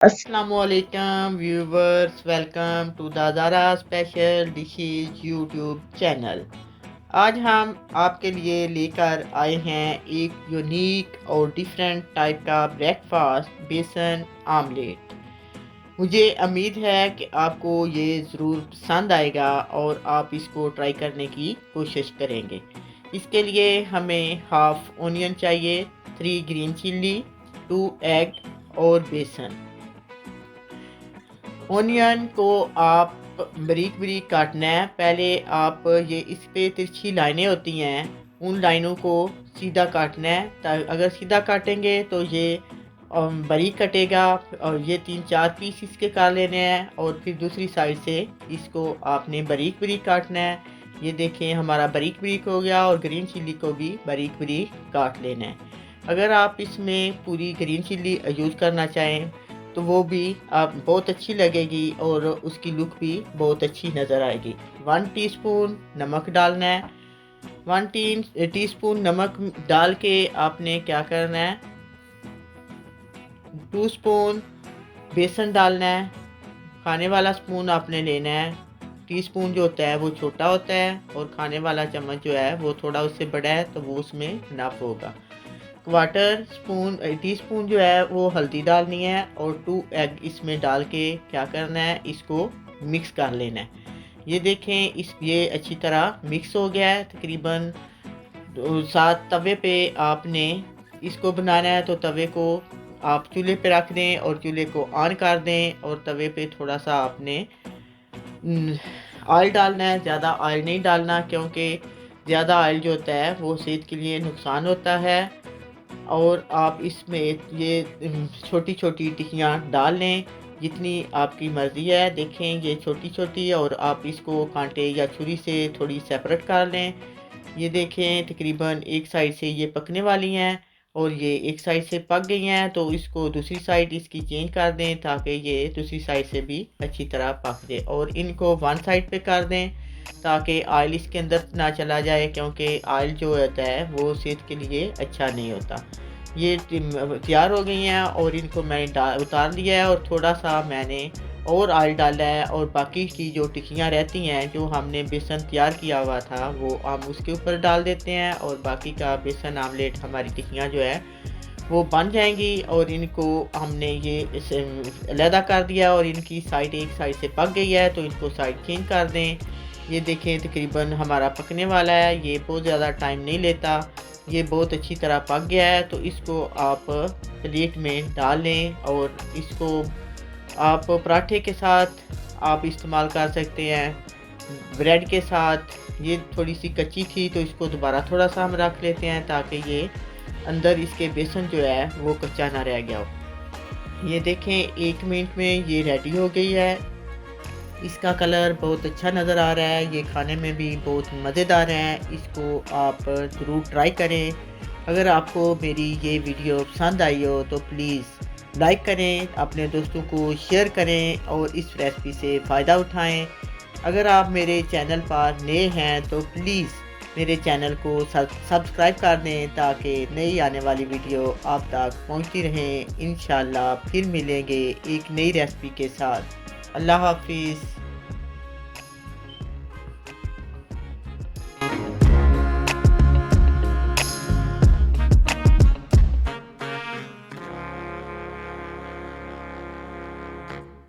Assalamualaikum viewers, welcome to the Zara Special Dishes YouTube channel. आज हम आपके लिए लेकर आए हैं एक यूनिक और डिफरेंट टाइप का ब्रेकफास्ट बेसन आमलेट। मुझे उम्मीद है कि आपको ये ज़रूर पसंद आएगा और आप इसको ट्राई करने की कोशिश करेंगे। इसके लिए हमें हाफ ओनियन चाहिए, 3 ग्रीन चिल्ली, 2 एग और बेसन। ओनियन को आप बारीक बारीक काटना है। पहले आप ये इस पे तिरछी लाइनें होती हैं, उन लाइनों को सीधा काटना है। अगर सीधा काटेंगे तो ये बारीक कटेगा। और ये 3-4 पीस इसके काट लेने हैं और फिर दूसरी साइड से इसको आपने बारीक बारीक काटना है। ये देखें हमारा बारीक बारीक हो गया। और ग्रीन चिल्ली को भी बारीक बारीक काट लेना है। अगर आप इसमें पूरी ग्रीन चिल्ली यूज़ करना चाहें तो वो भी आप बहुत अच्छी लगेगी और उसकी लुक भी बहुत अच्छी नज़र आएगी। 1 टीस्पून नमक डालना है। 1 टीस्पून नमक डाल के आपने क्या करना है, 2 स्पून बेसन डालना है। खाने वाला स्पून आपने लेना है। टीस्पून जो होता है वो छोटा होता है और खाने वाला चम्मच जो है वो थोड़ा उससे बड़ा है, तो वो उसमें नफ होगा। क्वार्टर स्पून टीस्पून जो है वो हल्दी डालनी है और 2 एग इसमें डाल के क्या करना है, इसको मिक्स कर लेना है। ये देखें ये अच्छी तरह मिक्स हो गया है तकरीबन। साथ तवे पे आपने इसको बनाना है, तो तवे को आप चूल्हे पे रख दें और चूल्हे को ऑन कर दें और तवे पे थोड़ा सा आपने ऑयल डालना है। ज़्यादा ऑयल नहीं डालना, क्योंकि ज़्यादा ऑयल जो होता है वो सेहत के लिए नुकसान होता है। और आप इसमें ये छोटी छोटी टिक्कियाँ डाल लें जितनी आपकी मर्ज़ी है। देखें ये छोटी छोटी, और आप इसको कांटे या छुरी से थोड़ी सेपरेट कर लें। ये देखें तकरीबन एक साइड से ये पकने वाली हैं और ये एक साइड से पक गई हैं, तो इसको दूसरी साइड इसकी चेंज कर दें ताकि ये दूसरी साइड से भी अच्छी तरह पक जाए। और इनको वन साइड पे कर दें ताकि ऑयल इसके अंदर ना चला जाए, क्योंकि ऑयल जो होता है वो सेहत के लिए अच्छा नहीं होता। ये तैयार हो गई हैं और इनको मैंने उतार लिया है और थोड़ा सा मैंने और ऑयल डाला है। और बाकी की जो टिक्कियाँ रहती हैं जो हमने बेसन तैयार किया हुआ था वो हम उसके ऊपर डाल देते हैं और बाकी का बेसन आमलेट हमारी टिक्कियाँ जो है वो बन जाएंगी। और इनको हमने ये इसे अलहदा कर दिया और इनकी साइड एक साइड से पक गई है, तो इनको साइड चेंज कर दें। ये देखें तकरीबन हमारा पकने वाला है, ये बहुत ज़्यादा टाइम नहीं लेता। ये बहुत अच्छी तरह पक गया है, तो इसको आप प्लेट में डाल लें और इसको आप पराठे के साथ आप इस्तेमाल कर सकते हैं, ब्रेड के साथ। ये थोड़ी सी कच्ची थी तो इसको दोबारा थोड़ा सा हम रख लेते हैं ताकि ये अंदर इसके बेसन जो है वो कच्चा ना रह गया हो। ये देखें 1 मिनट में ये रेडी हो गई है। इसका कलर बहुत अच्छा नज़र आ रहा है, ये खाने में भी बहुत मज़ेदार है। इसको आप ज़रूर ट्राई करें। अगर आपको मेरी ये वीडियो पसंद आई हो तो प्लीज़ लाइक करें, अपने दोस्तों को शेयर करें और इस रेसिपी से फ़ायदा उठाएं। अगर आप मेरे चैनल पर नए हैं तो प्लीज़ मेरे चैनल को सब्सक्राइब कर दें ताकि नई आने वाली वीडियो आप तक पहुंचती रहें। इंशाल्लाह फिर मिलेंगे एक नई रेसिपी के साथ। अल्लाह हाफिज़।